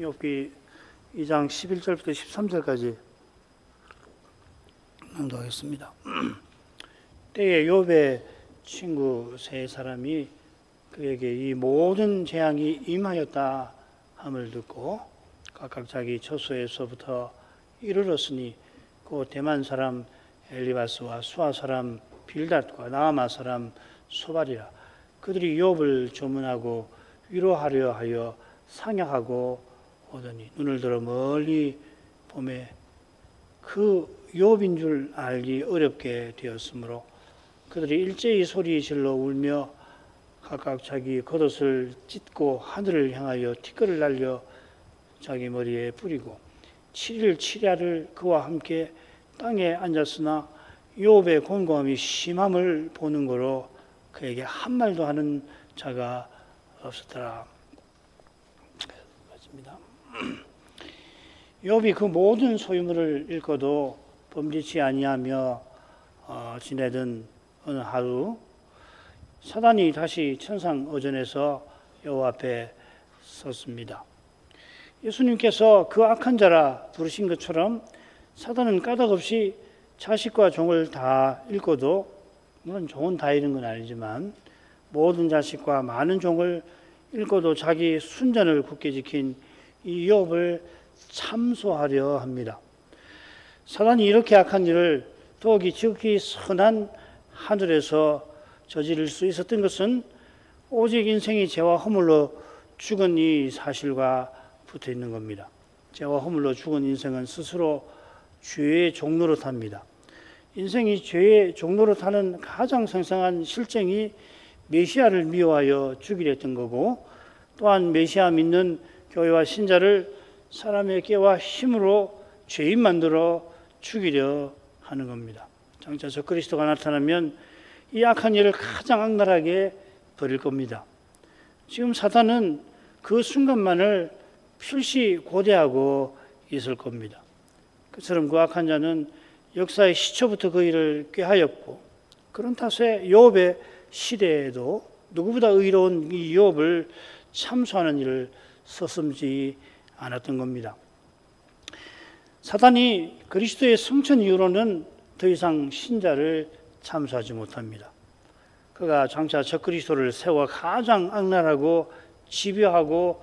욥기 2장 11절부터 13절까지 낭독하겠습니다. 때에 욥의 친구 세 사람이 그에게 이 모든 재앙이 임하였다 함을 듣고 각각 자기 처소에서부터 이르렀으니 그 대만 사람 엘리바스와 수아 사람 빌닷과 나아마 사람 소발이라. 그들이 욥을 조문하고 위로하려 하여 상약하고 오더니 눈을 들어 멀리 보매 그 욥인 줄 알기 어렵게 되었으므로 그들이 일제히 소리 질러 울며 각각 자기 겉옷을 찢고 하늘을 향하여 티끌을 날려 자기 머리에 뿌리고 7일 7야를 그와 함께 땅에 앉았으나 욥의 곤고함이 심함을 보는 거로 그에게 한 말도 하는 자가 없었더라. 맞습니다. 욥이 그 모든 소유물을 잃고도 범죄치 아니하며 지내던 어느 하루 사단이 다시 천상어전에서 여호와 앞에 섰습니다. 예수님께서 그 악한 자라 부르신 것처럼 사단은 까닭없이 자식과 종을 다 잃고도, 물론 종은 다 잃은 건 아니지만 모든 자식과 많은 종을 잃고도 자기 순전을 굳게 지킨 이 욥을 참소하려 합니다. 사단이 이렇게 악한 일을 더욱이 지극히 선한 하늘에서 저지를 수 있었던 것은 오직 인생이 죄와 허물로 죽은 이 사실과 붙어 있는 겁니다. 죄와 허물로 죽은 인생은 스스로 죄의 종로로 탑니다. 인생이 죄의 종로로 타는 가장 생생한 실정이 메시아를 미워하여 죽이려 했던 거고, 또한 메시아 믿는 교회와 신자를 사람의 깨와 힘으로 죄인 만들어 죽이려 하는 겁니다. 장차 저 그리스도가 나타나면 이 악한 일을 가장 악랄하게 벌일 겁니다. 지금 사단은 그 순간만을 필시 고대하고 있을 겁니다. 그처럼 그 악한 자는 역사의 시초부터 그 일을 꾀하였고, 그런 탓에 욥의 시대에도 누구보다 의로운 이 욥을 참소하는 일을 서슴지 않았던 겁니다. 사단이 그리스도의 승천 이후로는 더 이상 신자를 참소하지 못합니다. 그가 장차 저 그리스도를 세워 가장 악랄하고 집요하고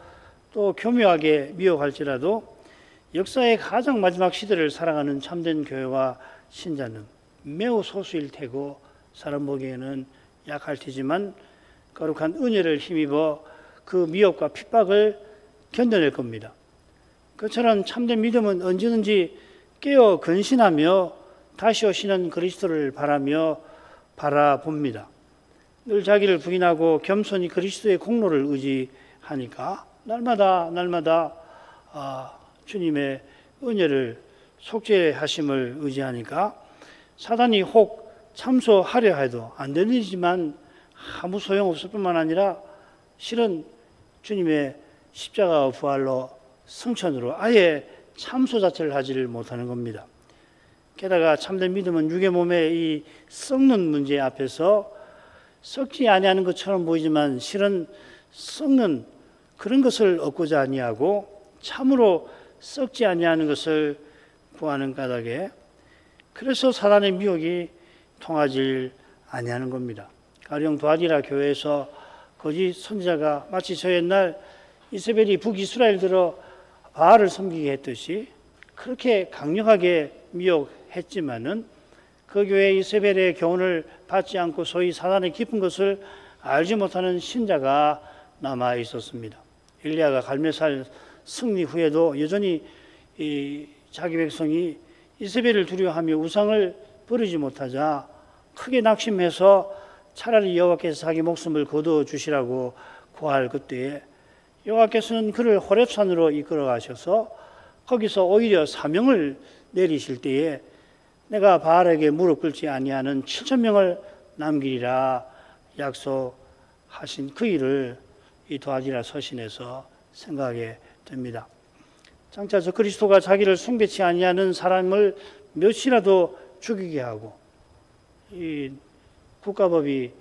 또 교묘하게 미혹할지라도 역사의 가장 마지막 시대를 살아가는 참된 교회와 신자는 매우 소수일 테고 사람 보기에는 약할 테지만 거룩한 은혜를 힘입어 그 미혹과 핍박을 견뎌낼 겁니다. 그처럼 참된 믿음은 언제든지 깨어 근신하며 다시 오시는 그리스도를 바라봅니다. 늘 자기를 부인하고 겸손히 그리스도의 공로를 의지하니까 날마다 주님의 은혜를 속죄하심을 의지하니까 사단이 혹 참소하려 해도 안 되는 일이지만 아무 소용없을 뿐만 아니라 실은 주님의 십자가 부활로 승천으로 아예 참소 자체를 하지를 못하는 겁니다. 게다가 참된 믿음은 육의 몸의 이 썩는 문제 앞에서 썩지 아니하는 것처럼 보이지만 실은 썩는 그런 것을 얻고자 아니하고 참으로 썩지 아니하는 것을 구하는 까닭에 그래서 사단의 미혹이 통하지 아니하는 겁니다. 가령 두아디라 교회에서 거짓 선지자가 마치 저 옛날 이세벨이 북이스라엘 들어 바알을 섬기게 했듯이 그렇게 강력하게 미혹했지만은 그 교회 이세벨의 교훈을 받지 않고 소위 사단의 깊은 것을 알지 못하는 신자가 남아 있었습니다. 엘리야가 갈멜살 승리 후에도 여전히 자기 백성이 이세벨을 두려워하며 우상을 버리지 못하자 크게 낙심해서 차라리 여호와께서 자기 목숨을 거두어 주시라고 구할 그때에 여호와께서는 그를 호렙산으로 이끌어 가셔서 거기서 오히려 사명을 내리실 때에 내가 바알에게 무릎 꿇지 아니하는 7,000명을 남기리라 약속하신 그 일을 이 두아디라 서신에서 생각하게 됩니다. 장차 저 그리스도가 자기를 숭배치 아니하는 사람을 몇이라도 죽이게 하고 이 국가법이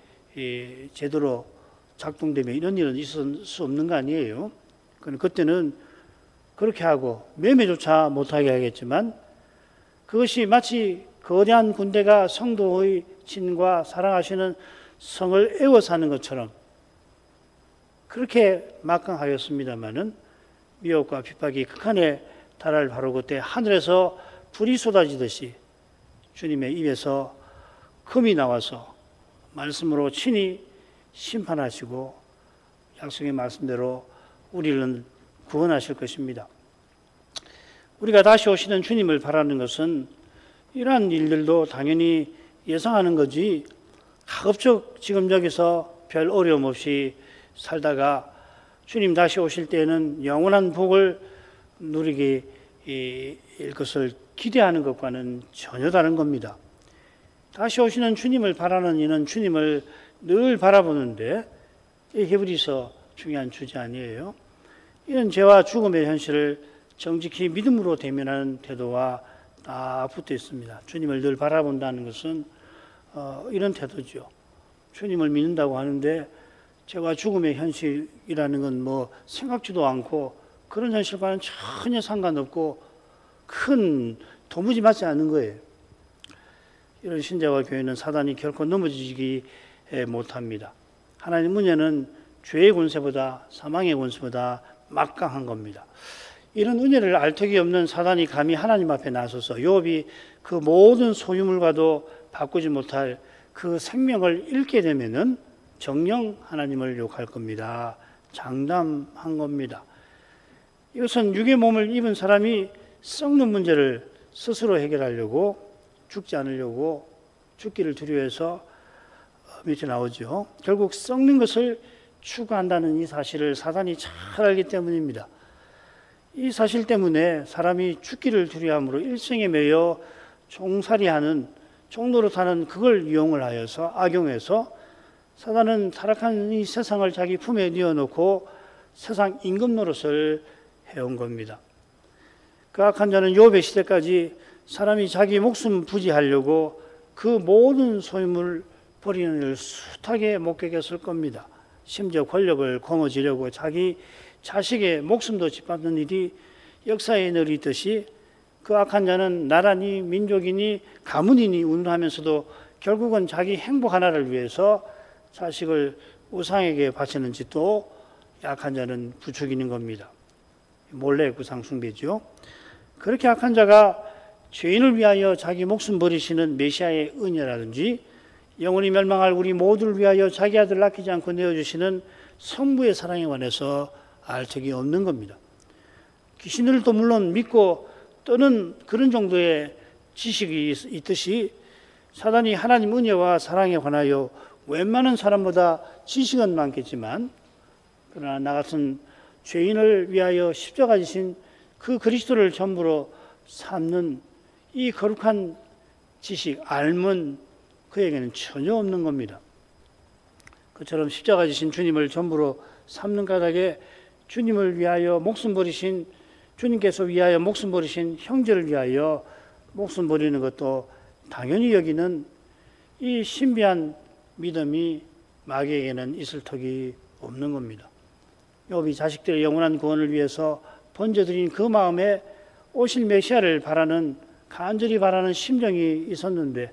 제대로 작동되면 이런 일은 있을 수 없는 거 아니에요. 그때는 그렇게 하고 매매조차 못하게 하겠지만 그것이 마치 거대한 군대가 성도의 진과 사랑하시는 성을 에워싸는 것처럼 그렇게 막강하였습니다마는 미혹과 핍박이 극한에 달할 바로 그때 하늘에서 불이 쏟아지듯이 주님의 입에서 금이 나와서 말씀으로 친히 심판하시고 약속의 말씀대로 우리를 구원하실 것입니다. 우리가 다시 오시는 주님을 바라는 것은 이러한 일들도 당연히 예상하는 거지 가급적 지금 여기서 별 어려움 없이 살다가 주님 다시 오실 때에는 영원한 복을 누리게 일 것을 기대하는 것과는 전혀 다른 겁니다. 다시 오시는 주님을 바라는 이는 주님을 늘 바라보는데 이 히브리서 중요한 주제 아니에요. 이런 죄와 죽음의 현실을 정직히 믿음으로 대면하는 태도와 다 붙어 있습니다. 주님을 늘 바라본다는 것은 이런 태도죠. 주님을 믿는다고 하는데 죄와 죽음의 현실이라는 건 뭐 생각지도 않고 그런 현실과는 전혀 상관없고 큰 도무지 맞지 않는 거예요. 이런 신자와 교회는 사단이 결코 넘어지지 못합니다. 하나님 은혜는 죄의 권세보다 사망의 권세보다 막강한 겁니다. 이런 은혜를 알 턱이 없는 사단이 감히 하나님 앞에 나서서 욥이 그 모든 소유물과도 바꾸지 못할 그 생명을 잃게 되면은 정녕 하나님을 욕할 겁니다. 장담한 겁니다. 이것은 육의 몸을 입은 사람이 썩는 문제를 스스로 해결하려고 죽지 않으려고 죽기를 두려워해서 밑에 나오죠. 결국 썩는 것을 추구한다는 이 사실을 사단이 잘 알기 때문입니다. 이 사실 때문에 사람이 죽기를 두려워함으로 일생에 매여 종살이하는 종노릇하는 그걸 이용을 하여서 악용해서 사단은 타락한 이 세상을 자기 품에 뉘어놓고 세상 임금 노릇을 해온 겁니다. 그 악한 자는 욥의 시대까지 사람이 자기 목숨 부지하려고 그 모든 소유물을 버리는 일을 숱하게 목격했을 겁니다. 심지어 권력을 거머쥐려고 자기 자식의 목숨도 짓밟는 일이 역사에 늘 있듯이 그 악한 자는 나라니 민족이니 가문이니 운동하면서도 결국은 자기 행복 하나를 위해서 자식을 우상에게 바치는 짓도 약한 자는 부추기는 겁니다. 몰래 우상 숭배죠. 그렇게 악한 자가 죄인을 위하여 자기 목숨 버리시는 메시아의 은혜라든지 영원히 멸망할 우리 모두를 위하여 자기 아들 아끼지 않고 내어주시는 성부의 사랑에 관해서 알 턱이 없는 겁니다. 귀신들도 물론 믿고 떠는 그런 정도의 지식이 있듯이 사단이 하나님 은혜와 사랑에 관하여 웬만한 사람보다 지식은 많겠지만 그러나 나 같은 죄인을 위하여 십자가 지신 그 그리스도를 전부로 삼는 이 거룩한 지식, 알문 그에게는 전혀 없는 겁니다. 그처럼 십자가 지신 주님을 전부로 삼는 까닭에 주님을 위하여 목숨 버리신 주님께서 위하여 목숨 버리신 형제를 위하여 목숨 버리는 것도 당연히 여기는 이 신비한 믿음이 마귀에게는 있을 턱이 없는 겁니다. 욥이 자식들의 영원한 구원을 위해서 번져드린 그 마음에 오실 메시아를 바라는 간절히 바라는 심정이 있었는데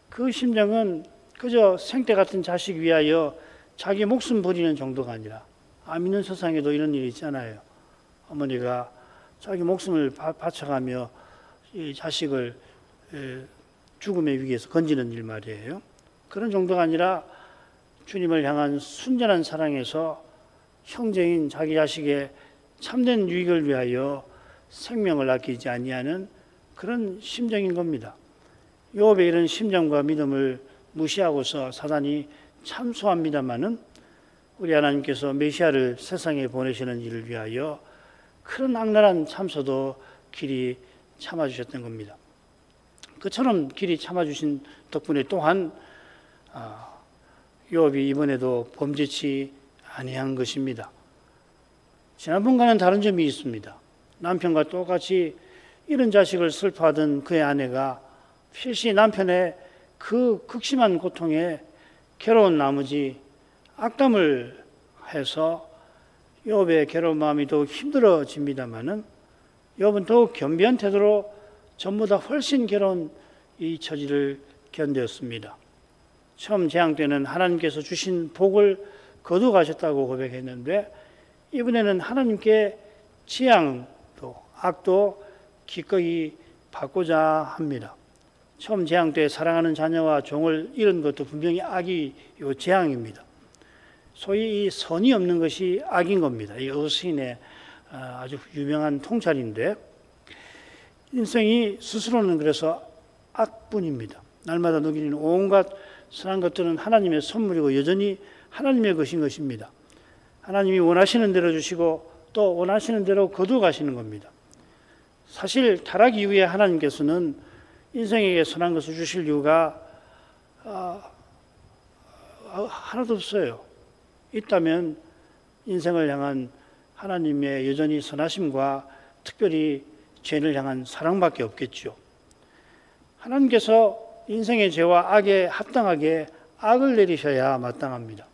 그 심정은 그저 생태 같은 자식 위하여 자기 목숨 버리는 정도가 아니라 안 믿는 세상에도 이런 일이 있잖아요. 어머니가 자기 목숨을 바쳐가며 이 자식을 죽음의 위기에서 건지는 일 말이에요. 그런 정도가 아니라 주님을 향한 순전한 사랑에서 형제인 자기 자식의 참된 유익을 위하여 생명을 아끼지 아니하는 그런 심정인 겁니다. 욥의 이런 심정과 믿음을 무시하고서 사단이 참소합니다마는 우리 하나님께서 메시아를 세상에 보내시는 일을 위하여 그런 악랄한 참소도 길이 참아주셨던 겁니다. 그처럼 길이 참아주신 덕분에 또한 욥이 이번에도 범죄치 아니한 것입니다. 지난번과는 다른 점이 있습니다. 남편과 똑같이 이런 자식을 슬퍼하던 그의 아내가 필시 남편의 그 극심한 고통에 괴로운 나머지 악담을 해서 욥의 괴로운 마음이 더욱 힘들어집니다마는 욥은 더욱 겸비한 태도로 전보다 훨씬 괴로운 이 처지를 견뎠습니다. 처음 재앙 때는 하나님께서 주신 복을 거두가셨다고 고백했는데 이번에는 하나님께 재앙도 악도 기꺼이 받고자 합니다. 처음 재앙 때 사랑하는 자녀와 종을 잃은 것도 분명히 악이 재앙입니다. 소위 이 선이 없는 것이 악인 겁니다. 이 어스인의 아주 유명한 통찰인데 인생이 스스로는 그래서 악뿐입니다. 날마다 누리는 온갖 선한 것들은 하나님의 선물이고 여전히 하나님의 것인 것입니다. 하나님이 원하시는 대로 주시고 또 원하시는 대로 거두가시는 겁니다. 사실 타락 이후에 하나님께서는 인생에게 선한 것을 주실 이유가 하나도 없어요. 있다면 인생을 향한 하나님의 여전히 선하심과 특별히 죄인을 향한 사랑밖에 없겠죠. 하나님께서 인생의 죄와 악에 합당하게 악을 내리셔야 마땅합니다.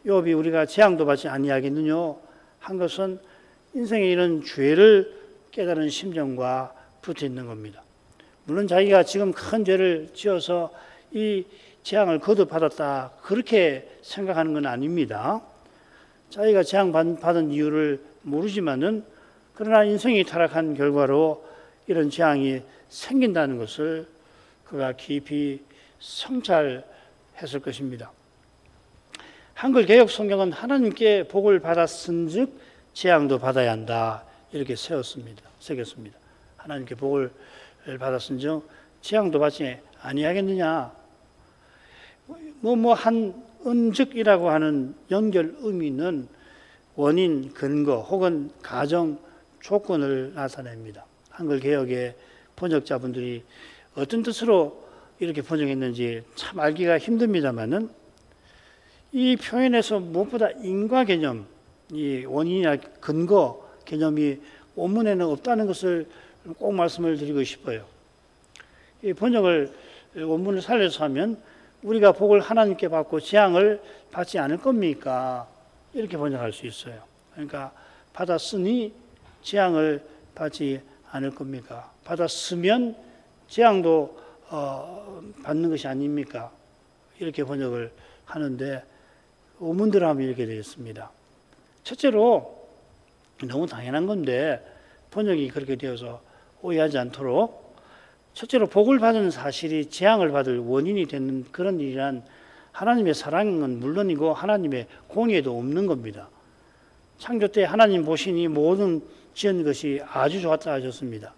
욥이 우리가 재앙도 받지 아니하겠느냐 한 것은 인생의 이런 죄를 깨달은 심정과 붙어 있는 겁니다. 물론 자기가 지금 큰 죄를 지어서 이 재앙을 거듭받았다 그렇게 생각하는 건 아닙니다. 자기가 재앙 받은 이유를 모르지만은 그러나 인생이 타락한 결과로 이런 재앙이 생긴다는 것을 그가 깊이 성찰했을 것입니다. 한글 개역 성경은 하나님께 복을 받았은즉 재앙도 받아야 한다 이렇게 새겼습니다. 하나님께 복을 받았은즉 재앙도 받지 아니하겠느냐. 한 은즉이라고 하는 연결 의미는 원인, 근거 혹은 가정, 조건을 나타냅니다. 한글 개역의 번역자분들이 어떤 뜻으로 이렇게 번역했는지 참 알기가 힘듭니다만은 이 표현에서 무엇보다 인과 개념, 이 원인이나 근거 개념이 원문에는 없다는 것을 꼭 말씀을 드리고 싶어요. 이 원문을 살려서 하면 우리가 복을 하나님께 받고 재앙을 받지 않을 겁니까? 이렇게 번역할 수 있어요. 그러니까 받았으니 재앙을 받지 않을 겁니까? 받았으면 재앙도 받는 것이 아닙니까? 이렇게 번역을 하는데 원문대로 하면 이렇게 되어 있습니다. 첫째로 너무 당연한 건데 번역이 그렇게 되어서 오해하지 않도록 첫째로 복을 받은 사실이 재앙을 받을 원인이 되는 그런 일이란 하나님의 사랑은 물론이고 하나님의 공의에도 없는 겁니다. 창조 때 하나님 보시니 모든 지은 것이 아주 좋았다 하셨습니다.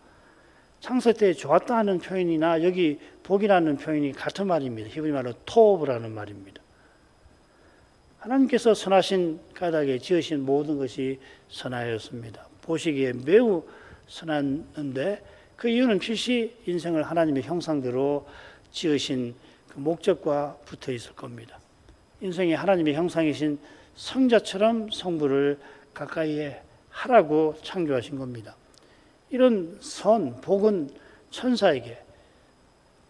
창세 때 좋았다 하는 표현이나 여기 복이라는 표현이 같은 말입니다. 히브리 말로 토브라는 말입니다. 하나님께서 선하신 까닭에 지으신 모든 것이 선하였습니다. 보시기에 매우 선한데 그 이유는 필시 인생을 하나님의 형상대로 지으신 그 목적과 붙어 있을 겁니다. 인생이 하나님의 형상이신 성자처럼 성부를 가까이에 하라고 창조하신 겁니다. 이런 복은 천사에게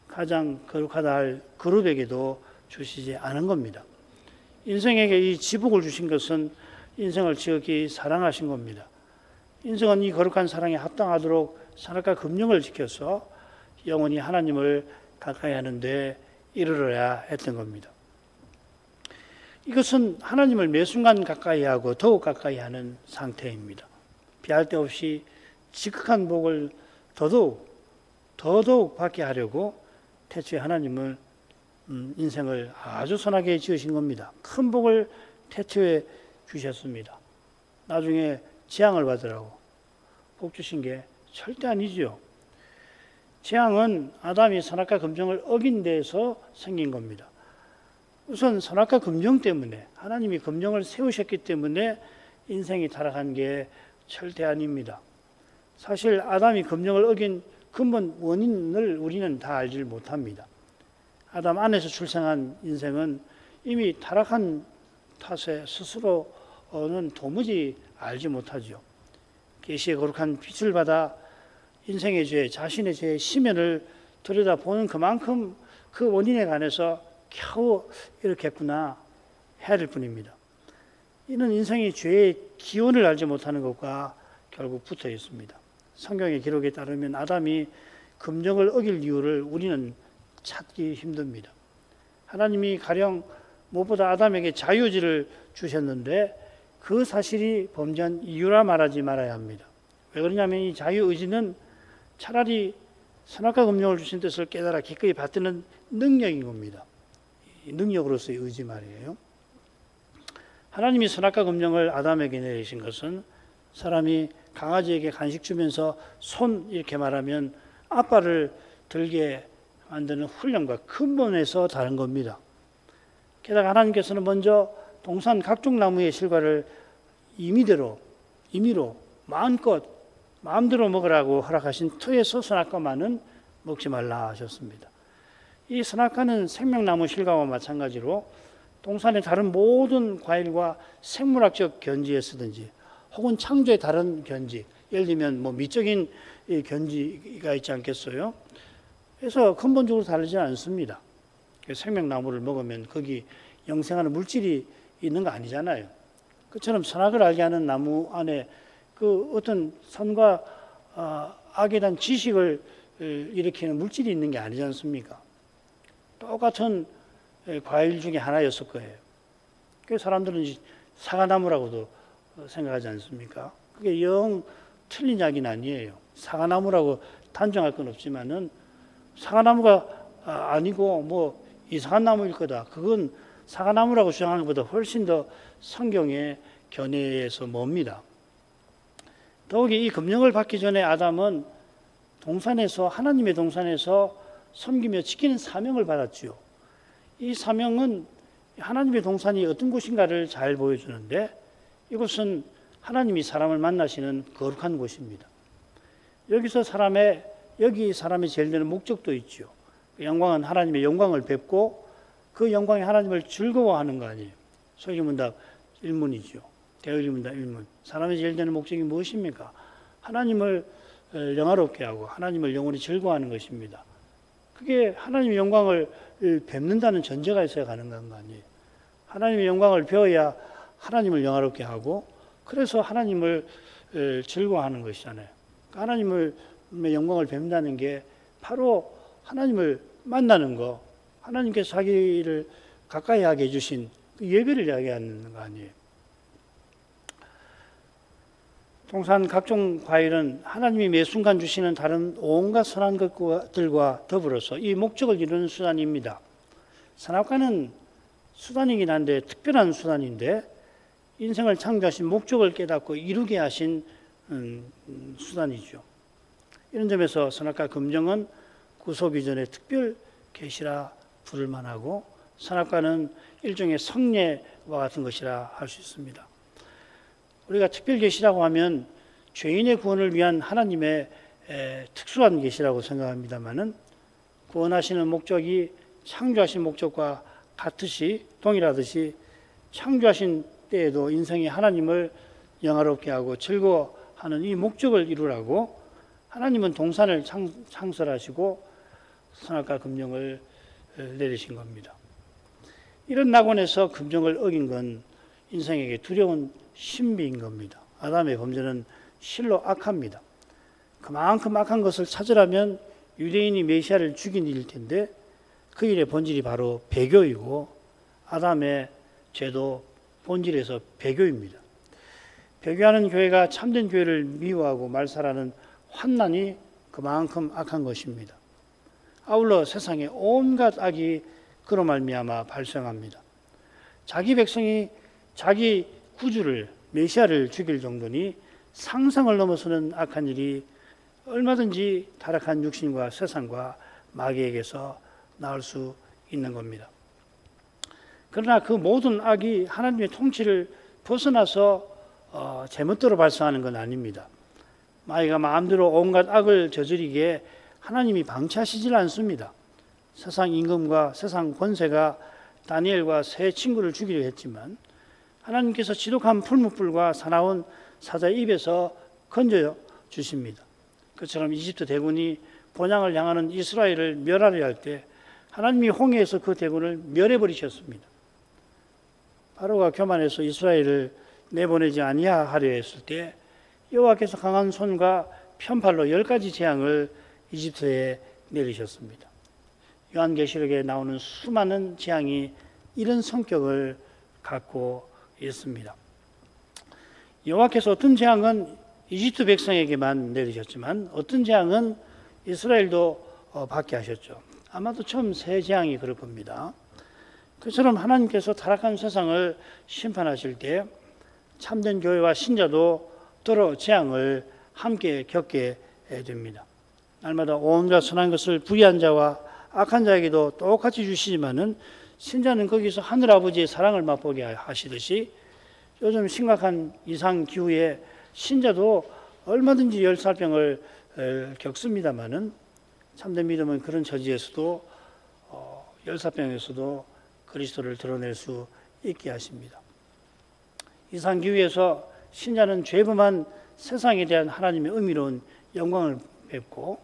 가장 거룩하다 할 그룹에게도 주시지 않은 겁니다. 인생에게 이 지복을 주신 것은 인생을 지극히 사랑하신 겁니다. 인생은 이 거룩한 사랑에 합당하도록 선악과 금령을 지켜서 영원히 하나님을 가까이 하는데 이르러야 했던 겁니다. 이것은 하나님을 매 순간 가까이 하고 더욱 가까이 하는 상태입니다. 비할 데 없이 지극한 복을 더더욱 받게 하려고 태초에 하나님을 인생을 아주 선하게 지으신 겁니다. 큰 복을 태초에 주셨습니다. 나중에 재앙을 받으라고 복 주신 게 절대 아니죠. 재앙은 아담이 선악과 금령을 어긴 데에서 생긴 겁니다. 우선 선악과 금령 때문에 하나님이 금령을 세우셨기 때문에 인생이 타락한 게 절대 아닙니다. 사실 아담이 금령을 어긴 근본 원인을 우리는 다 알지 못합니다. 아담 안에서 출생한 인생은 이미 타락한 탓에 스스로는 도무지 알지 못하죠. 계시의 거룩한 빛을 받아 인생의 죄, 자신의 죄의 심연을 들여다보는 그만큼 그 원인에 관해서 겨우 이렇게 했구나 해야 될 뿐입니다. 이는 인생의 죄의 기원을 알지 못하는 것과 결국 붙어 있습니다. 성경의 기록에 따르면 아담이 금령을 어길 이유를 우리는 찾기 힘듭니다. 하나님이 가령 무엇보다 아담에게 자유의지를 주셨는데 그 사실이 범죄한 이유라 말하지 말아야 합니다. 왜 그러냐면 이 자유의지는 차라리 선악과 금령을 주신 뜻을 깨달아 기꺼이 받드는 능력인 겁니다. 능력으로서의 의지 말이에요. 하나님이 선악과 금령을 아담에게 내리신 것은 사람이 강아지에게 간식 주면서 손 이렇게 말하면 앞발을 들게 만드는 훈련과 근본에서 다른 겁니다. 게다가 하나님께서는 먼저 동산 각종 나무의 실과를 임의로 마음대로 먹으라고 허락하신 터에서 선악과만은 먹지 말라 하셨습니다. 이 선악과는 생명나무 실과와 마찬가지로 동산의 다른 모든 과일과 생물학적 견지에 쓰든지 혹은 창조의 다른 견지, 예를 들면 미적인 견지가 있지 않겠어요? 그래서 근본적으로 다르지 않습니다. 생명나무를 먹으면 거기 영생하는 물질이 있는 거 아니잖아요. 그처럼 선악을 알게 하는 나무 안에 그 어떤 선과 악에 대한 지식을 일으키는 물질이 있는 게 아니지 않습니까? 똑같은 과일 중에 하나였을 거예요. 그 사람들은 사과나무라고도 생각하지 않습니까? 그게 영 틀린 이야기는 아니에요. 사과나무라고 단정할 건 없지만은 사과나무가 아니고 이상한 나무일 거다. 그건 사과나무라고 주장하는 것보다 훨씬 더 성경의 견해에서 멉니다. 더욱이 이 금령을 받기 전에 아담은 하나님의 동산에서 섬기며 지키는 사명을 받았지요. 이 사명은 하나님의 동산이 어떤 곳인가를 잘 보여주는데 이곳은 하나님이 사람을 만나시는 거룩한 곳입니다. 여기서 사람의 제일 되는 목적도 있죠. 영광은 하나님의 영광을 뵙고 그 영광이 하나님을 즐거워하는 거 아니에요. 소리문답 일문이죠. 대의문답 일문. 사람의 제일 되는 목적이 무엇입니까? 하나님을 영화롭게 하고 하나님을 영원히 즐거워하는 것입니다. 그게 하나님의 영광을 뵙는다는 전제가 있어야 가능한 거 아니에요. 하나님의 영광을 배워야 하나님을 영화롭게 하고 그래서 하나님을 즐거워하는 것이잖아요. 하나님의 영광을 뵙는다는 게 바로 하나님을 만나는 거, 하나님께서 자기를 가까이 하게 해주신 그 예배를 이야기하는 거 아니에요. 동산 각종 과일은 하나님이 매 순간 주시는 다른 온갖 선한 것들과 더불어서 이 목적을 이루는 수단입니다. 선악과는 수단이긴 한데 특별한 수단인데 인생을 창조하신 목적을 깨닫고 이루게 하신 수단이죠. 이런 점에서 선악과 금령은 구속 이전의 특별 계시라 부를 만하고 선악과는 일종의 성례와 같은 것이라 할 수 있습니다. 우리가 특별 계시라고 하면 죄인의 구원을 위한 하나님의 특수한 계시라고 생각합니다만은 구원하시는 목적이 창조하신 목적과 동일하듯이 창조하신 때에도 인생이 하나님을 영화롭게 하고 즐거워하는 이 목적을 이루라고 하나님은 동산을 창설하시고 선악과 금령을 내리신 겁니다. 이런 낙원에서 금령을 어긴 건 인생에게 두려운 신비인 겁니다. 아담의 범죄는 실로 악합니다. 그만큼 악한 것을 찾으려면 유대인이 메시아를 죽인 일일 텐데 그 일의 본질이 바로 배교이고 아담의 죄도 본질에서 배교입니다. 배교하는 교회가 참된 교회를 미워하고 말살하는 환난이 그만큼 악한 것입니다. 아울러 세상에 온갖 악이 그로 말미암아 발생합니다. 자기 백성이 자기 구주를 메시아를 죽일 정도니 상상을 넘어서는 악한 일이 얼마든지 타락한 육신과 세상과 마귀에게서 나올 수 있는 겁니다. 그러나 그 모든 악이 하나님의 통치를 벗어나서 제멋대로 발생하는 건 아닙니다. 마귀가 마음대로 온갖 악을 저지르기에 하나님이 방치하시질 않습니다. 세상 임금과 세상 권세가 다니엘과 세 친구를 죽이려 했지만 하나님께서 지독한 풀무불과 사나운 사자의 입에서 건져 주십니다. 그처럼 이집트 대군이 본향을 향하는 이스라엘을 멸하려 할 때 하나님이 홍해에서 그 대군을 멸해버리셨습니다. 바로가 교만해서 이스라엘을 내보내지 아니하려 했을 때 여호와께서 강한 손과 편팔로 10가지 재앙을 이집트에 내리셨습니다. 요한계시록에 나오는 수많은 재앙이 이런 성격을 갖고 있습니다. 여호와께서 어떤 재앙은 이집트 백성에게만 내리셨지만 어떤 재앙은 이스라엘도 받게 하셨죠. 아마도 처음 세 재앙이 그럴 겁니다. 그처럼 하나님께서 타락한 세상을 심판하실 때 참된 교회와 신자도 더러 재앙을 함께 겪게 됩니다. 날마다 온갖 선한 것을 불의한 자와 악한 자에게도 똑같이 주시지만은 신자는 거기서 하늘아버지의 사랑을 맛보게 하시듯이 요즘 심각한 이상기후에 신자도 얼마든지 열사병을 겪습니다마는 참된 믿음은 그런 처지에서도 열사병에서도 그리스도를 드러낼 수 있게 하십니다. 이상기후에서 신자는 죄범한 세상에 대한 하나님의 의미로운 영광을 뵙고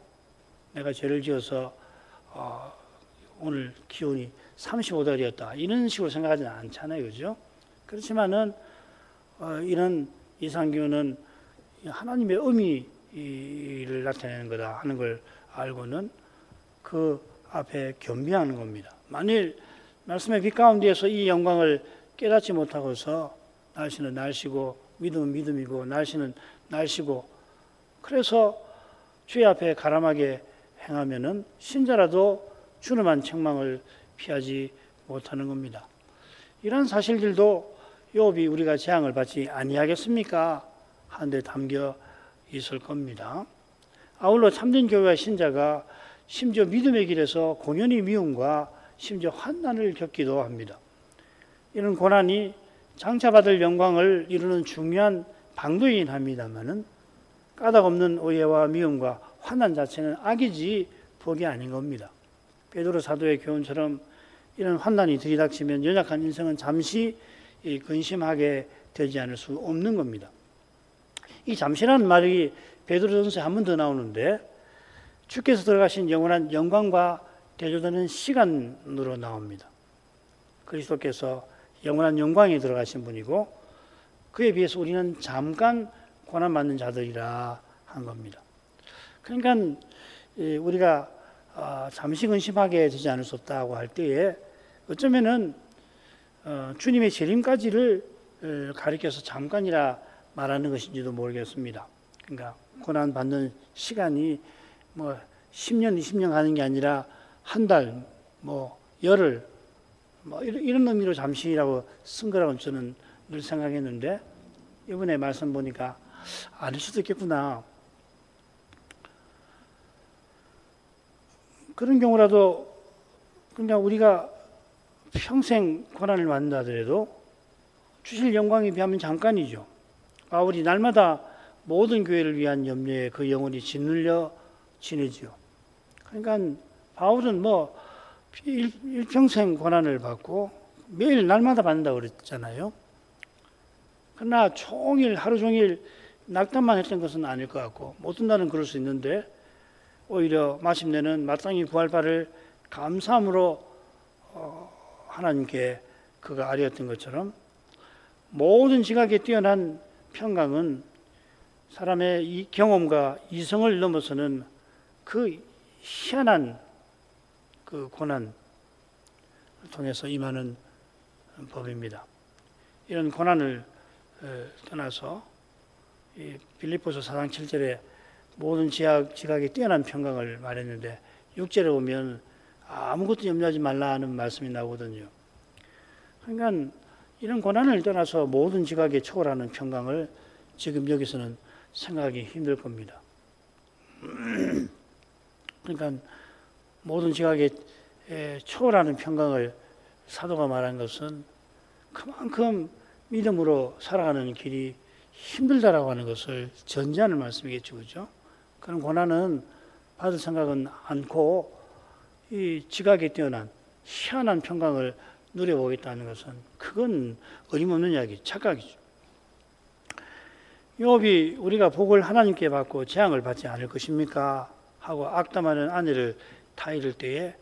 내가 죄를 지어서 오늘 기온이 35도였다 이런 식으로 생각하지는 않잖아요, 그죠? 그렇지만은 이런 이상기후는 하나님의 의미를 나타내는 거다 하는 걸 알고는 그 앞에 겸비하는 겁니다. 만일 말씀의 빛 가운데에서 이 영광을 깨닫지 못하고서 날씨는 날씨고 믿음은 믿음이고 날씨는 날씨고 그래서 주의 앞에 가람하게 행하면은 신자라도 주름한 책망을 피하지 못하는 겁니다. 이런 사실들도 욥이 우리가 재앙을 받지 아니하겠습니까? 하는데 담겨 있을 겁니다. 아울러 참된 교회와 신자가 심지어 믿음의 길에서 공연히 미움과 심지어 환난을 겪기도 합니다. 이런 고난이 장차 받을 영광을 이루는 중요한 방도이긴 합니다만은 까닭 없는 오해와 미움과 환난 자체는 악이지 복이 아닌 겁니다. 베드로 사도의 교훈처럼 이런 환난이 들이닥치면 연약한 인생은 잠시 근심하게 되지 않을 수 없는 겁니다. 이 잠시라는 말이 베드로전서에 한 번 더 나오는데 주께서 들어가신 영원한 영광과 대조되는 시간으로 나옵니다. 그리스도께서 영원한 영광에 들어가신 분이고 그에 비해서 우리는 잠깐 고난받는 자들이라 한 겁니다. 그러니까 우리가 잠시 근심하게 되지 않을 수 없다고 할 때에 어쩌면은 주님의 재림까지를 가리켜서 잠깐이라 말하는 것인지도 모르겠습니다. 그러니까 고난받는 시간이 뭐 10년, 20년 가는 게 아니라 한 달, 뭐 열흘, 뭐 이런 의미로 잠시라고 쓴 거라고 저는 늘 생각했는데 이번에 말씀 보니까 아닐 수도 있겠구나. 그런 경우라도 그냥 우리가 평생 고난을 만든다 하더라도 주실 영광에 비하면 잠깐이죠. 바울이 날마다 모든 교회를 위한 염려에 그 영혼이 짓눌려 지내지요. 그러니까 바울은 뭐 일평생 고난을 받고 매일 날마다 받는다고 그랬잖아요. 그러나 종일 하루 종일 낙담만 했던 것은 아닐 것 같고 어떤 날은 그럴 수 있는데 오히려 마침내는 마땅히 구할 바를 감사함으로 하나님께 그가 아뢰었던 것처럼 모든 지각에 뛰어난 평강은 사람의 이 경험과 이성을 넘어서는 그 희한한 그 고난을 통해서 임하는 법입니다. 이런 고난을 떠나서 빌립보서 4장 7절에 모든 지각에 뛰어난 평강을 말했는데 6절에 보면 아무것도 염려하지 말라 하는 말씀이 나오거든요. 그러니까 이런 고난을 떠나서 모든 지각에 초월하는 평강을 지금 여기서는 생각하기 힘들 겁니다. 그러니까 모든 지각에 초월하는 평강을 사도가 말한 것은 그만큼 믿음으로 살아가는 길이 힘들다라고 하는 것을 전제하는 말씀이겠죠, 그죠? 그런 고난은 받을 생각은 않고 이 지각에 뛰어난 희한한 평강을 누려보겠다는 것은 그건 어림없는 이야기, 착각이죠. 욥이 우리가 복을 하나님께 받고 재앙을 받지 않을 것입니까? 하고 악담하는 아내를 타이를 때에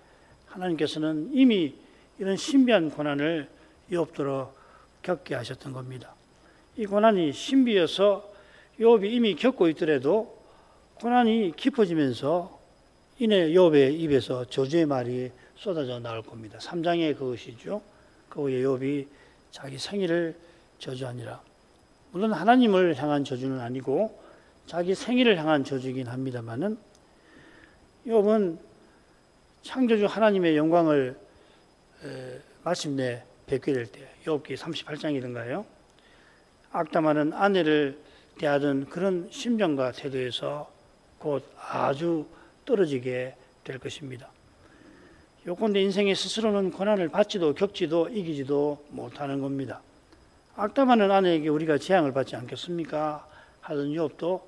하나님께서는 이미 이런 신비한 고난을 욥더러 겪게 하셨던 겁니다. 이 고난이 신비여서 욥이 이미 겪고 있더라도 고난이 깊어지면서 이내 욥의 입에서 저주의 말이 쏟아져 나올 겁니다. 3장의 그것이죠. 그 후에 욥이 자기 생일을 저주하니라. 물론 하나님을 향한 저주는 아니고 자기 생일을 향한 저주이긴 합니다만은 욥은 창조주 하나님의 영광을 마침내 뵙게 될 때, 욥기 38장이던가요? 악담하는 아내를 대하던 그런 심정과 태도에서 곧 아주 떨어지게 될 것입니다. 요컨대 인생의 스스로는 고난을 받지도 겪지도 이기지도 못하는 겁니다. 악담하는 아내에게 우리가 재앙을 받지 않겠습니까? 하던 욥도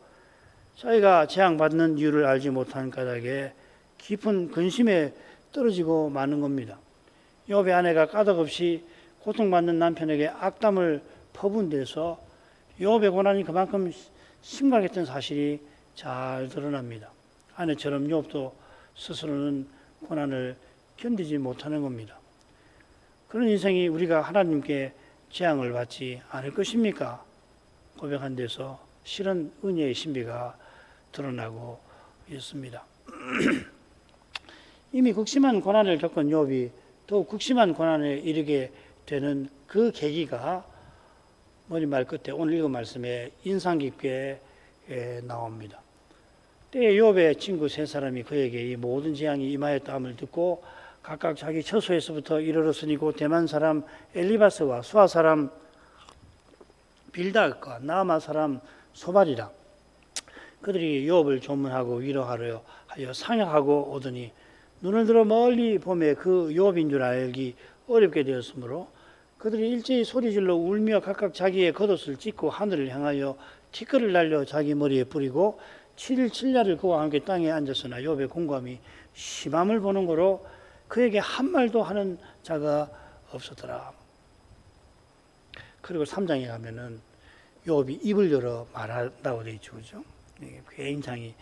자기가 재앙받는 이유를 알지 못한 까닭에 깊은 근심에 떨어지고 마는 겁니다. 욥의 아내가 까닭없이 고통받는 남편에게 악담을 퍼부은 데서 욥의 고난이 그만큼 심각했던 사실이 잘 드러납니다. 아내처럼 욥도 스스로는 고난을 견디지 못하는 겁니다. 그런 인생이 우리가 하나님께 재앙을 받지 않을 것입니까? 고백한 데서 실은 은혜의 신비가 드러나고 있습니다. 이미 극심한 고난을 겪은 욥이 더욱 극심한 고난에 이르게 되는 그 계기가 머리 말 끝에 오늘 읽은 말씀에 인상 깊게 나옵니다. 때에 욥의 친구 세 사람이 그에게 이 모든 재앙이 임하였다함을 듣고 각각 자기 처소에서부터 이르렀으니 곧 대만 사람 엘리바스와 수아 사람 빌닷과 나아마 사람 소발이라. 그들이 욥을 조문하고 위로하려 하여 상약하고 오더니 눈을 들어 멀리 보매 그 욥인 줄 알기 어렵게 되었으므로 그들이 일제히 소리질러 울며 각각 자기의 겉옷을 찢고 하늘을 향하여 티끌을 날려 자기 머리에 뿌리고 7일 7야를 그와 함께 땅에 앉았으나 욥의 공감이 심함을 보는 거로 그에게 한 말도 하는 자가 없었더라. 그리고 3장에 가면은 욥이 입을 열어 말한다고 되어 있죠. 그죠? 굉장히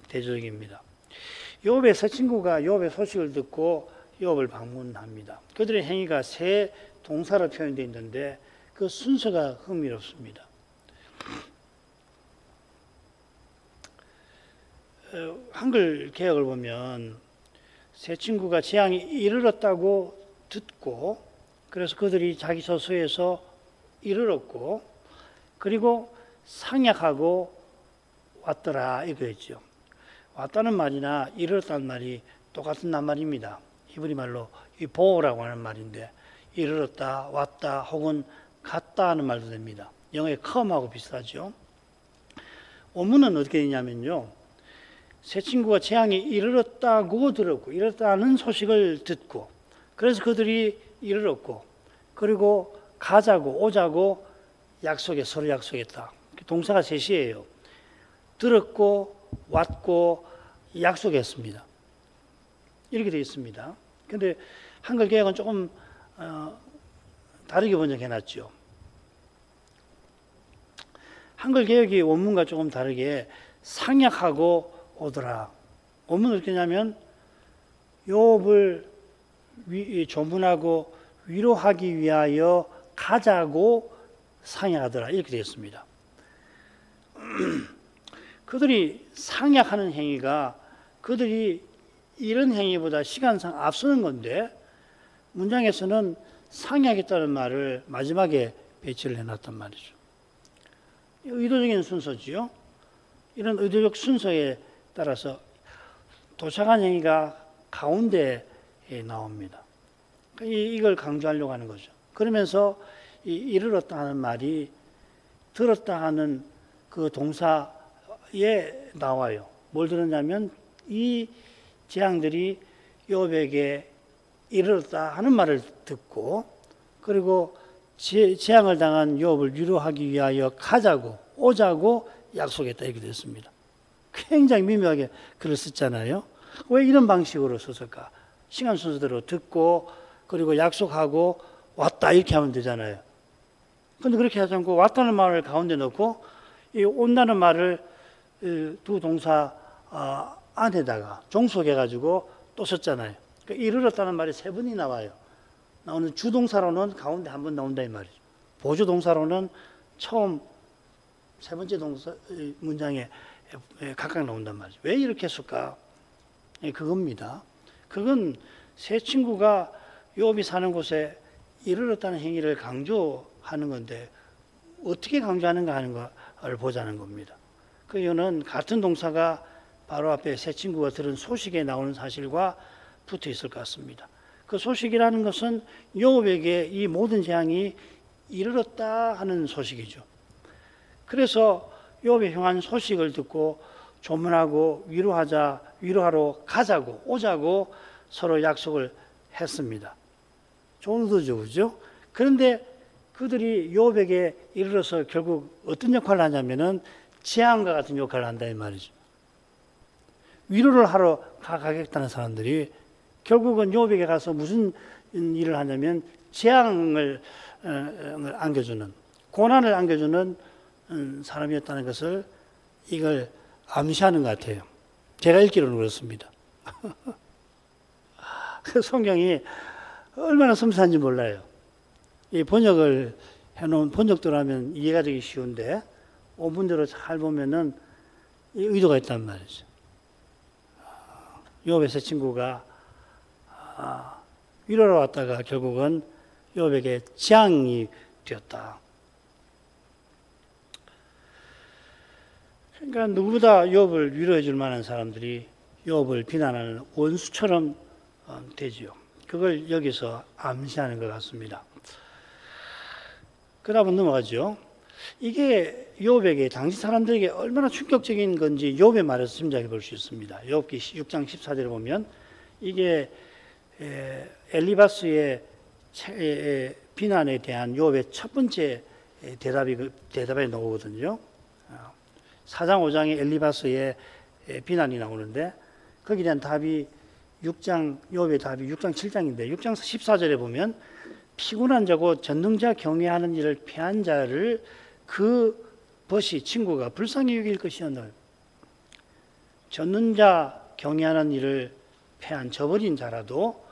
대조적입니다. 욥의 세 친구가 욥의 소식을 듣고 욥을 방문합니다. 그들의 행위가 세 동사로 표현되어 있는데 그 순서가 흥미롭습니다. 한글 개역을 보면 세 친구가 재앙이 이르렀다고 듣고 그래서 그들이 자기 처소에서 이르렀고 그리고 상약하고 왔더라 이렇게 했죠. 왔다는 말이나 이르렀다는 말이 똑같은 낱말입니다. 히브리 말로 이 보라고 하는 말인데 이르렀다, 왔다 혹은 갔다 하는 말도 됩니다. 영어의 come하고 비슷하죠. 원문은 어떻게 되냐면요. 세 친구가 재앙이 이르렀다고 들었고 이르렀다는 소식을 듣고 그래서 그들이 이르렀고 그리고 가자고 오자고 서로 약속했다. 동사가 셋이에요. 들었고 왔고 약속했습니다. 이렇게 되어 있습니다. 그런데 한글 개혁은 조금 다르게 번역해놨죠. 한글 개혁이 원문과 조금 다르게 상약하고 오더라. 원문은 어떻게 하냐면 욥을 조문하고 위로하기 위하여 가자고 상약하더라. 이렇게 되어 있습니다. 그들이 상약하는 행위가 그들이 이런 행위보다 시간상 앞서는 건데 문장에서는 상약했다는 말을 마지막에 배치를 해놨단 말이죠. 의도적인 순서지요. 이런 의도적 순서에 따라서 도착한 행위가 가운데에 나옵니다. 이걸 강조하려고 하는 거죠. 그러면서 이르렀다 하는 말이 들었다 하는 그 동사에 나와요. 뭘 들었냐면 이 재앙들이 욥에게 이르렀다 하는 말을 듣고 그리고 재앙을 당한 욥을 위로하기 위하여 가자고 오자고 약속했다 이렇게 됐습니다. 굉장히 미묘하게 글을 썼잖아요. 왜 이런 방식으로 썼을까? 시간 순서대로 듣고 그리고 약속하고 왔다 이렇게 하면 되잖아요. 그런데 그렇게 하지 않고 왔다는 말을 가운데 넣고 이 온다는 말을 두 동사 안에다가 종속해가지고 또 썼잖아요. 그러니까 이르렀다는 말이 세 번이 나와요. 나오는 주동사로는 가운데 한 번 나온다 이 말이죠. 보조동사로는 처음 세 번째 동사 문장에 각각 나온단 말이죠. 왜 이렇게 했을까? 그겁니다. 그건 세 친구가 욥이 사는 곳에 이르렀다는 행위를 강조하는 건데 어떻게 강조하는가 하는 걸 보자는 겁니다. 그 이유는 같은 동사가 바로 앞에 세 친구가 들은 소식에 나오는 사실과 붙어 있을 것 같습니다. 그 소식이라는 것은 욥에게 이 모든 재앙이 이르렀다 하는 소식이죠. 그래서 욥의 향한 소식을 듣고 조문하고 위로하러 가자고 오자고 서로 약속을 했습니다. 좋은 의도죠, 그죠? 그런데 그들이 욥에게 이르러서 결국 어떤 역할을 하냐면은 재앙과 같은 역할을 한다 이 말이죠. 위로를 하러 가겠다는 사람들이 결국은 욥에게 가서 무슨 일을 하냐면 재앙을 안겨주는, 고난을 안겨주는 사람이었다는 것을 이걸 암시하는 것 같아요. 제가 읽기로는 그렇습니다. 성경이 얼마나 섬세한지 몰라요. 이 번역을 해놓은 번역대로 하면 이해가 되기 쉬운데 원문대로 잘 보면은 이 의도가 있단 말이죠. 욥의 세 친구가 위로하러 왔다가 결국은 욥에게 재앙이 되었다. 그러니까 누구보다 욥을 위로해 줄 만한 사람들이 욥을 비난하는 원수처럼 되지요. 그걸 여기서 암시하는 것 같습니다. 그 다음은 넘어가죠. 이게 욥에게 당시 사람들에게 얼마나 충격적인 건지 욥의 말에서 짐작해 볼 수 있습니다. 욥기 6장 14절에 보면 이게 엘리바스의 비난에 대한 욥의 첫 번째 대답에 나오거든요. 4장 5장에 엘리바스의 비난이 나오는데 거기에 대한 답이 욥의 답이 6장 7장인데 6장 14절에 보면 피곤한 자고 전능자 경외하는 일을 패한 자를 그 벗이 친구가 불쌍히 여길 것이었노. 전능자 경외하는 일을 패한 저버린 자라도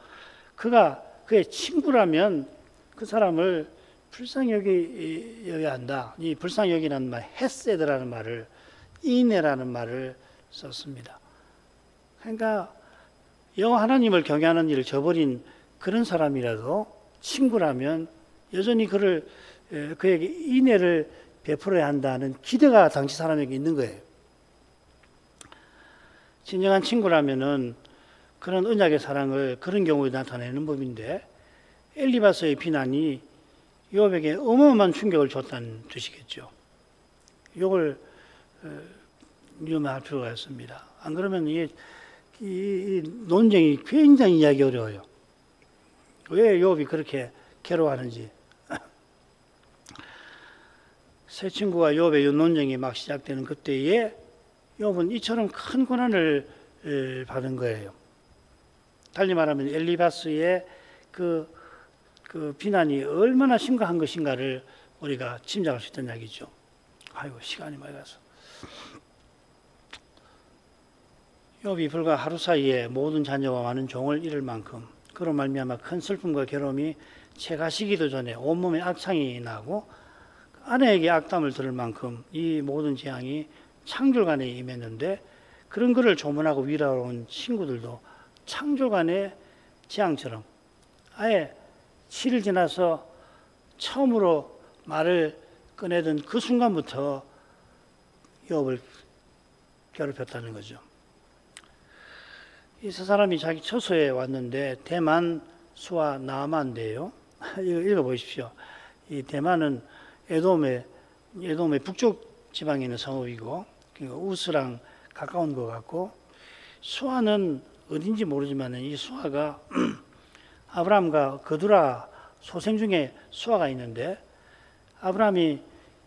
그가 그의 친구라면 그 사람을 불쌍히 여겨야 한다. 이 불쌍히 여기라는 말, 헤세드라는 말을 이내라는 말을 썼습니다. 그러니까 여호와 하나님을 경외하는 일을 저버린 그런 사람이라도 친구라면 여전히 그에게 인애를 베풀어야 한다는 기대가 당시 사람에게 있는 거예요. 진정한 친구라면은 그런 언약의 사랑을 그런 경우에 나타내는 법인데 엘리바스의 비난이 욥에게 어마어마한 충격을 줬다는 뜻이겠죠. 이걸 유념할 필요가 있습니다. 안 그러면 이 논쟁이 굉장히 이해하기 어려워요. 왜 욥이 그렇게 괴로워하는지. 세 친구와 욥의 논쟁이 막 시작되는 그때에 욥은 이처럼 큰 고난을 받은 거예요. 달리 말하면 엘리바스의 그 비난이 얼마나 심각한 것인가를 우리가 짐작할 수 있다는 이야기죠. 아이고 시간이 많이 가서. 욥이 불과 하루 사이에 모든 자녀와 많은 종을 잃을 만큼 그로 말미암아 큰 슬픔과 괴로움이 채 가시기도 전에 온몸에 악창이 나고 아내에게 악담을 들을 만큼 이 모든 재앙이 창졸간에 임했는데 그런 그를 조문하고 위로하러 온 친구들도 창졸간의 재앙처럼 아예 7일 지나서 처음으로 말을 꺼내던 그 순간부터 욥을 괴롭혔다는 거죠. 이 세 사람이 자기 처소에 왔는데 대만, 수아, 나아만인데요. 읽어보십시오. 이 대만은 에돔의 북쪽 지방에 있는 성읍이고 그러니까 우스랑 가까운 것 같고 수아는 어딘지 모르지만 이 수아가 아브라함과 그두라 소생 중에 수아가 있는데 아브라함이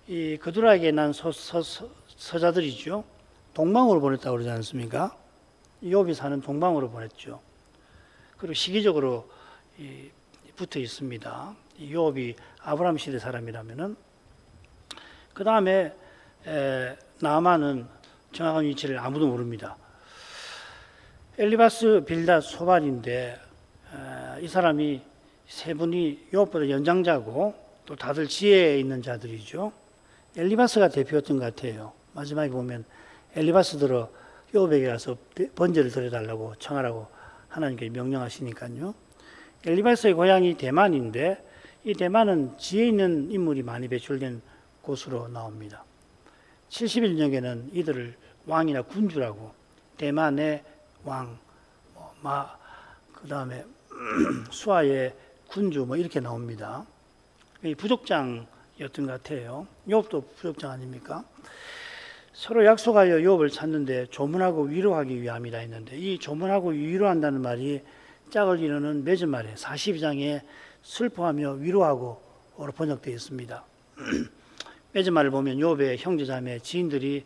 이 그두라에게 난 서자들이죠. 동방으로 보냈다고 그러지 않습니까? 욥이 사는 동방으로 보냈죠. 그리고 시기적으로 붙어 있습니다. 욥이 아브라함 시대 사람이라면은 그 다음에 나아만은 정확한 위치를 아무도 모릅니다. 엘리바스 빌닷 소발인데 이 사람이 세 분이 욥보다 연장자고 또 다들 지혜에 있는 자들이죠. 엘리바스가 대표였던 것 같아요. 마지막에 보면 엘리바스 들어 욥에게 가서 번제를 드려달라고 청하라고 하나님께 명령하시니까요. 엘리바스의 고향이 대만인데 이 대만은 지혜 있는 인물이 많이 배출된 곳으로 나옵니다. 70일경에는 이들을 왕이나 군주라고 대만의 왕, 그 다음에 수아의 군주 이렇게 나옵니다. 부족장이었던 것 같아요. 욥도 부족장 아닙니까? 서로 약속하여 욥을 찾는데 조문하고 위로하기 위함이라 했는데 이 조문하고 위로한다는 말이 짝을 이루는 맺은 말에 42장에 슬퍼하며 위로하고로 번역되어 있습니다. 맺은 말을 보면 욥의 형제자매 지인들이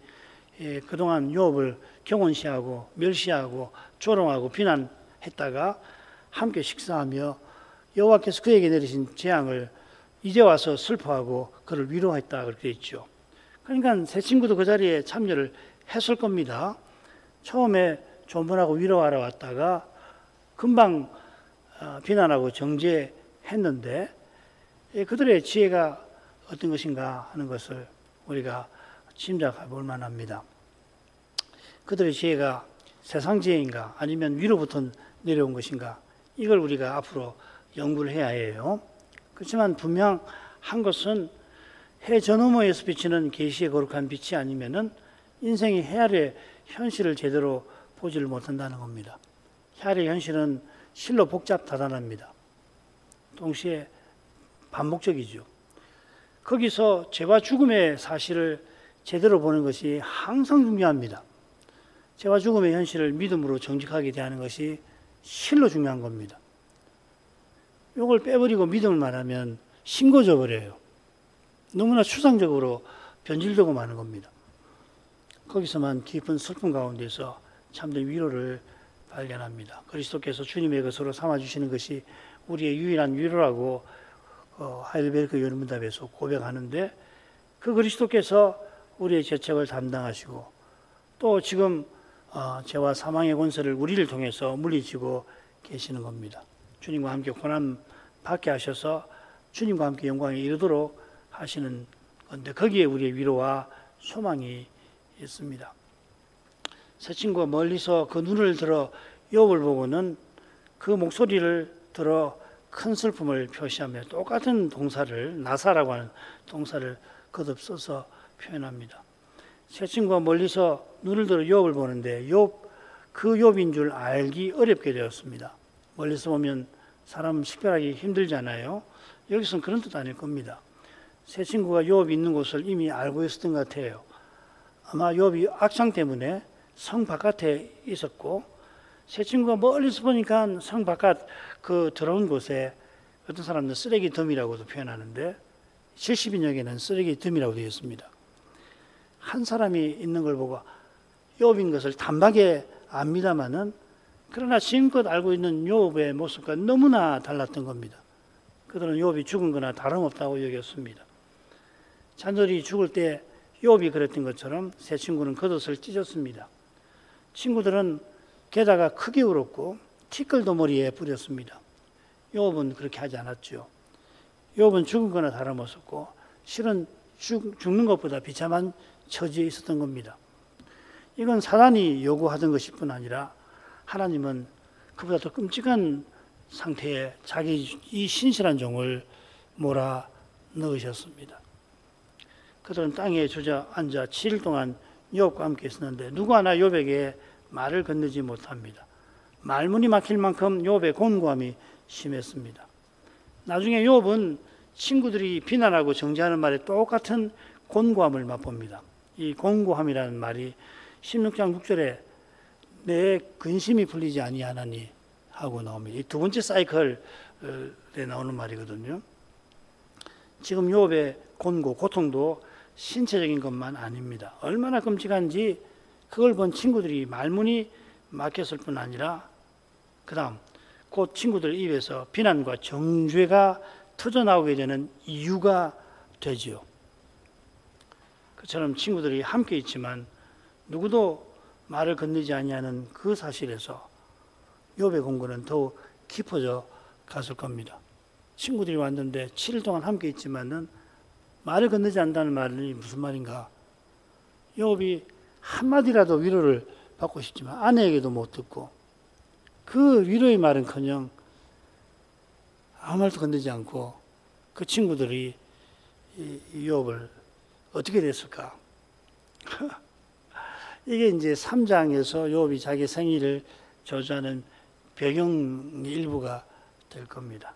그동안 욥을 경원시하고 멸시하고 조롱하고 비난했다가 함께 식사하며 여호와께서 그에게 내리신 재앙을 이제 와서 슬퍼하고 그를 위로했다 그렇게 있죠. 그러니까 세 친구도 그 자리에 참여를 했을 겁니다. 처음에 조문하고 위로하러 왔다가 금방 비난하고 정죄했는데 그들의 지혜가 어떤 것인가 하는 것을 우리가 짐작해 볼 만합니다. 그들의 지혜가 세상 지혜인가 아니면 위로부터 내려온 것인가 이걸 우리가 앞으로 연구를 해야 해요. 그렇지만 분명한 것은 해 저 너머에서 비치는 계시의 거룩한 빛이 아니면은 인생이 해 아래 현실을 제대로 보지를 못한다는 겁니다. 해 아래 현실은 실로 복잡다단합니다. 동시에 반복적이죠. 거기서 죄와 죽음의 사실을 제대로 보는 것이 항상 중요합니다. 죄와 죽음의 현실을 믿음으로 정직하게 대하는 것이 실로 중요한 겁니다. 이걸 빼버리고 믿음을 말하면 신고져 버려요. 너무나 추상적으로 변질되고 마는 겁니다. 거기서만 깊은 슬픔 가운데서 참된 위로를 발견합니다. 그리스도께서 주님의 것으로 삼아주시는 것이 우리의 유일한 위로라고 하이델베르크 여론문답에서 고백하는데 그 그리스도께서 우리의 죄책을 담당하시고 또 지금 죄와 사망의 권세를 우리를 통해서 물리치고 계시는 겁니다. 주님과 함께 고난 받게 하셔서 주님과 함께 영광에 이르도록 하시는 건데 거기에 우리의 위로와 소망이 있습니다. 새 친구가 멀리서 그 눈을 들어 욥을 보고는 그 목소리를 들어 큰 슬픔을 표시하며 똑같은 동사를 나사라고 하는 동사를 거듭 써서 표현합니다. 새 친구가 멀리서 눈을 들어 욥을 보는데 그 욥인 줄 알기 어렵게 되었습니다. 멀리서 보면 사람 식별하기 힘들잖아요. 여기서는 그런 뜻 아닐 겁니다. 새 친구가 욥이 있는 곳을 이미 알고 있었던 것 같아요. 아마 욥이 악창 때문에 성 바깥에 있었고 새 친구가 멀리서 보니까 성 바깥 그 들어온 곳에 어떤 사람들은 쓰레기 덤이라고도 표현하는데 70인역에는 쓰레기 덤이라고 되어 있습니다. 한 사람이 있는 걸 보고 욥인 것을 단박에 압니다마는 그러나 지금껏 알고 있는 욥의 모습과 너무나 달랐던 겁니다. 그들은 욥이 죽은 거나 다름없다고 여겼습니다. 잔절이 죽을 때 욥이 그랬던 것처럼 새 친구는 겉옷을 찢었습니다. 친구들은 게다가 크게 울었고 티끌도 머리에 뿌렸습니다. 욥은 그렇게 하지 않았죠. 욥은 죽은 거나 다름없었고 실은 죽는 것보다 비참한 처지에 있었던 겁니다. 이건 사단이 요구하던 것일 뿐 아니라 하나님은 그보다 더 끔찍한 상태에 자기 이 신실한 종을 몰아 넣으셨습니다. 그들은 땅에 주저앉아 7일 동안 욥과 함께 있었는데 누구 하나 욥에게 말을 건네지 못합니다. 말문이 막힐 만큼 욥의 곤고함이 심했습니다. 나중에 욥은 친구들이 비난하고 정죄하는 말에 똑같은 곤고함을 맛봅니다. 이 곤고함이라는 말이 16장 6절에 내 근심이 풀리지 아니하나니 하고 나옵니다. 이 두 번째 사이클에 나오는 말이거든요. 지금 욥의 곤고, 고통도 신체적인 것만 아닙니다. 얼마나 끔찍한지 그걸 본 친구들이 말문이 막혔을 뿐 아니라 그 다음 곧 친구들 입에서 비난과 정죄가 터져나오게 되는 이유가 되지요. 그처럼 친구들이 함께 있지만 누구도 말을 건네지 아니하는 그 사실에서 욥의 공고는 더욱 깊어져 갔을 겁니다. 친구들이 왔는데 7일 동안 함께 있지만은 말을 건너지 않는다는 말이 무슨 말인가? 욥이 한마디라도 위로를 받고 싶지만 아내에게도 못 듣고 그 위로의 말은커녕 아무 말도 건네지 않고 그 친구들이 이 욥을 어떻게 됐을까? 이게 이제 3장에서 욥이 자기 생일을 저주하는 배경 일부가 될 겁니다.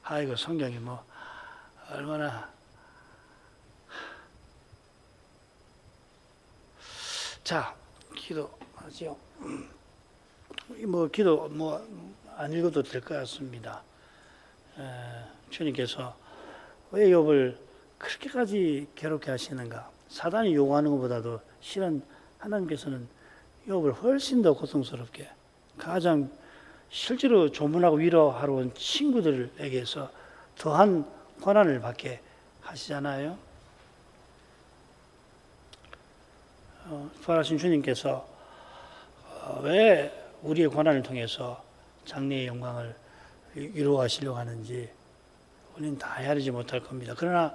아이고 성경이 뭐 얼마나 자 기도하죠. 뭐 기도 뭐 안 읽어도 될 것 같습니다. 주님께서 왜 욥을 그렇게까지 괴롭게 하시는가? 사단이 요구하는 것보다도 실은 하나님께서는 욥을 훨씬 더 고통스럽게 가장 실제로 조문하고 위로하러 온 친구들에게서 더한 고난을 받게 하시잖아요. 부활하신 주님께서 왜 우리의 고난을 통해서 장래의 영광을 이루어가시려고 하는지 우리는 다 헤아리지 못할 겁니다. 그러나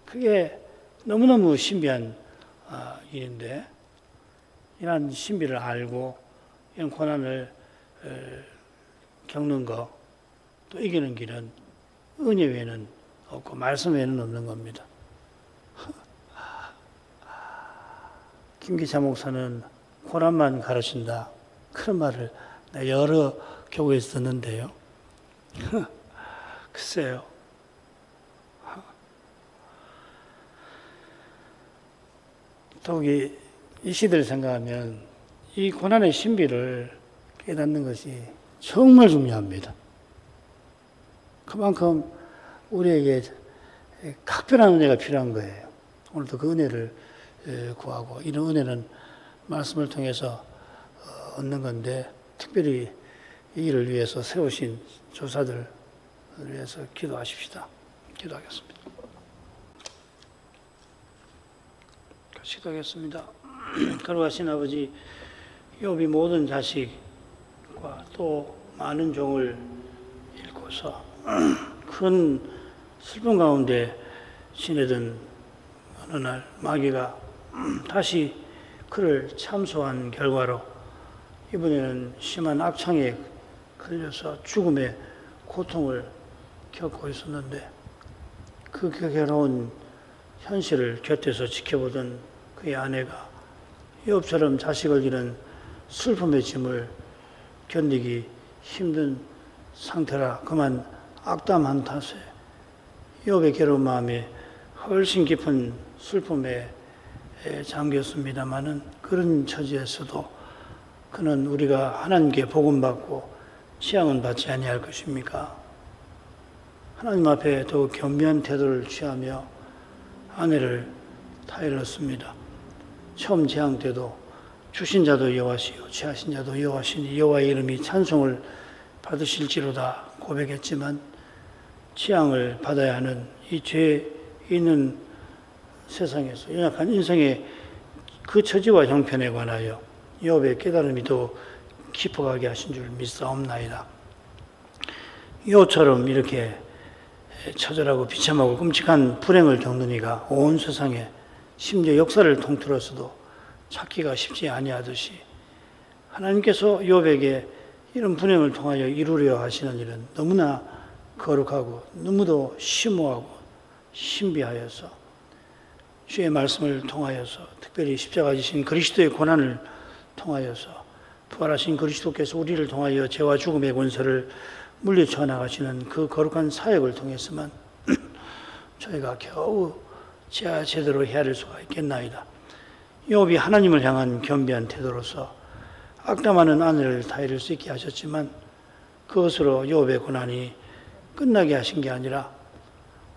그게 너무너무 신비한 일인데 이런 신비를 알고 이런 고난을 겪는 거 또 이기는 길은 은혜 외에는 없고 말씀 외에는 없는 겁니다. 김기차 목사는 고난만 가르친다 그런 말을 여러 교회에서 듣는데요. 글쎄요. 더욱이 이 시대를 생각하면 이 고난의 신비를 깨닫는 것이 정말 중요합니다. 그만큼 우리에게 각별한 은혜가 필요한 거예요. 오늘도 그 은혜를 구하고 이런 은혜는 말씀을 통해서 얻는 건데 특별히 이 일을 위해서 세우신 조사들을 위해서 기도하십시다. 기도하겠습니다. 기도하겠습니다. 거룩하신 아버지, 욥이 모든 자식과 또 많은 종을 잃고서 큰 슬픔 가운데 지내던 어느 날 마귀가 다시 그를 참소한 결과로 이번에는 심한 악창에 걸려서 죽음의 고통을 겪고 있었는데 그 괴로운 현실을 곁에서 지켜보던 그의 아내가 욥처럼 자식을 잃은 슬픔의 짐을 견디기 힘든 상태라 그만 악담한 탓에 욥의 괴로운 마음에 훨씬 깊은 슬픔에 잠겼습니다마는 그런 처지에서도 그는 우리가 하나님께 복음받고 치양은 받지 아니할 것입니까? 하나님 앞에 더욱 겸비한 태도를 취하며 아내를 타일렀습니다. 처음 재앙 때도 주신 자도 여호와시요 취하신 자도 여호와시니 여호와의 이름이 찬송을 받으실지로다 고백했지만 재앙을 받아야 하는 이 죄 있는 세상에서 연약한 인생의 그 처지와 형편에 관하여 욥의 깨달음이 더 깊어가게 하신 줄 믿사옵나이다. 욥처럼 이렇게 처절하고 비참하고 끔찍한 불행을 겪는 이가 온 세상에 심지어 역사를 통틀어서도 찾기가 쉽지 아니하듯이 하나님께서 욥에게 이런 불행을 통하여 이루려 하시는 일은 너무나 거룩하고 너무도 심오하고 신비하여서 주의 말씀을 통하여서 특별히 십자가 지신 그리스도의 고난을 통하여서 부활하신 그리스도께서 우리를 통하여 죄와 죽음의 권세를 물리쳐 나가시는 그 거룩한 사역을 통해서만 저희가 겨우 제대로 헤아릴 수가 있겠나이다. 욥이 하나님을 향한 겸비한 태도로서 악담하는 아내를 타이를 수 있게 하셨지만 그것으로 욥의 고난이 끝나게 하신 게 아니라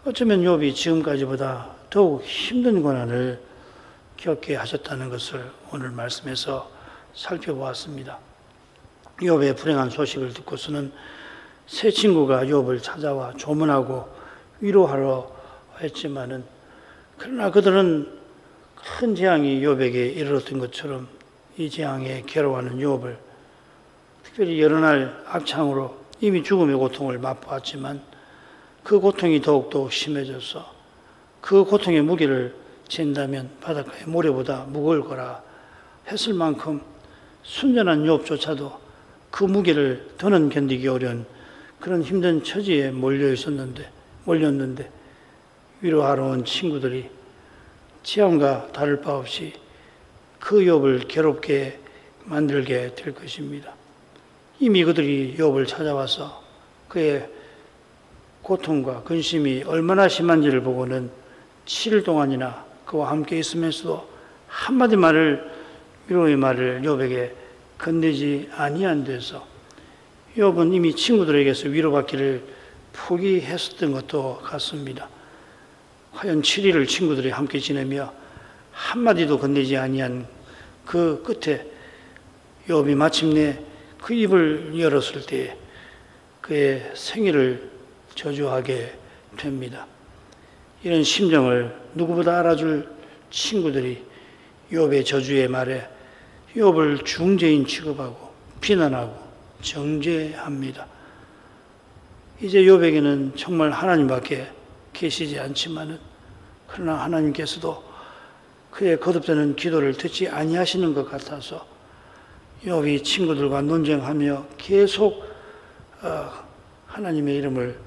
어쩌면 욥이 지금까지보다 더욱 힘든 고난을 겪게 하셨다는 것을 오늘 말씀에서 살펴보았습니다. 욥의 불행한 소식을 듣고서는 새 친구가 욥을 찾아와 조문하고 위로하러 했지만은 그러나 그들은 큰 재앙이 욥에게 이르렀던 것처럼 이 재앙에 괴로워하는 욥을 특별히 여러 날 악창으로 이미 죽음의 고통을 맛보았지만 그 고통이 더욱더 심해져서 그 고통의 무게를 잰다면 바닷가의 모래보다 무거울 거라 했을 만큼 순전한 욥조차도 그 무게를 더는 견디기 어려운 그런 힘든 처지에 몰렸는데 위로하러 온 친구들이 지암과 다를 바 없이 그 욥을 괴롭게 만들게 될 것입니다. 이미 그들이 욥을 찾아와서 그의 고통과 근심이 얼마나 심한지를 보고는 7일 동안이나 그와 함께 있으면서도 한마디 위로의 말을 욥에게 건네지 아니한 데서 욥은 이미 친구들에게서 위로받기를 포기했었던 것도 같습니다. 과연 7일을 친구들이 함께 지내며 한마디도 건네지 아니한 그 끝에 욥이 마침내 그 입을 열었을 때 그의 생일을 저주하게 됩니다. 이런 심정을 누구보다 알아줄 친구들이 욥의 저주의 말에 욥을 중죄인 취급하고 비난하고 정죄합니다. 이제 욥에게는 정말 하나님밖에 계시지 않지만은 그러나 하나님께서도 그의 거듭되는 기도를 듣지 아니하시는 것 같아서 욥이 친구들과 논쟁하며 계속 하나님의 이름을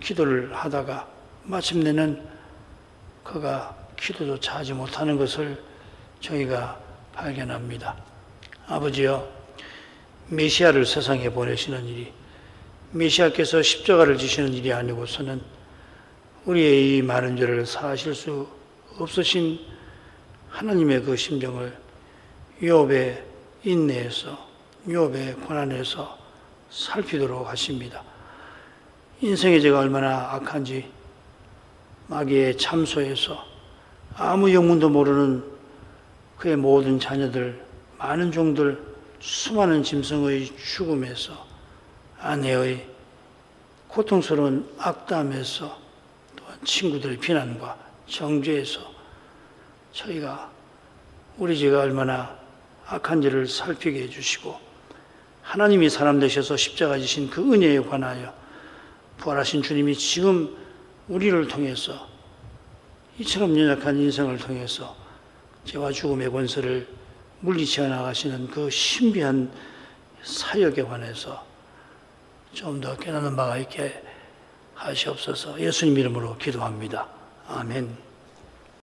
기도를 하다가 마침내는 그가 기도조차 하지 못하는 것을 저희가 발견합니다. 아버지여, 메시아를 세상에 보내시는 일이 메시아께서 십자가를 지시는 일이 아니고서는 우리의 이 많은 죄를 사하실 수 없으신 하나님의 그 심정을 욥의 인내에서 욥의 고난에서 살피도록 하십니다. 인생의 죄가 얼마나 악한지 마귀의 참소에서 아무 영문도 모르는 그의 모든 자녀들, 많은 종들, 수많은 짐승의 죽음에서 아내의 고통스러운 악담에서 또한 친구들의 비난과 정죄에서 저희가 우리 죄가 얼마나 악한지를 살피게 해주시고 하나님이 사람 되셔서 십자가 지신 그 은혜에 관하여 부활하신 주님이 지금 우리를 통해서 이처럼 연약한 인생을 통해서 죄와 죽음의 권세를 물리쳐 나가시는 그 신비한 사역에 관해서 좀 더 깨닫는 바가 있게 하시옵소서. 예수님 이름으로 기도합니다. 아멘.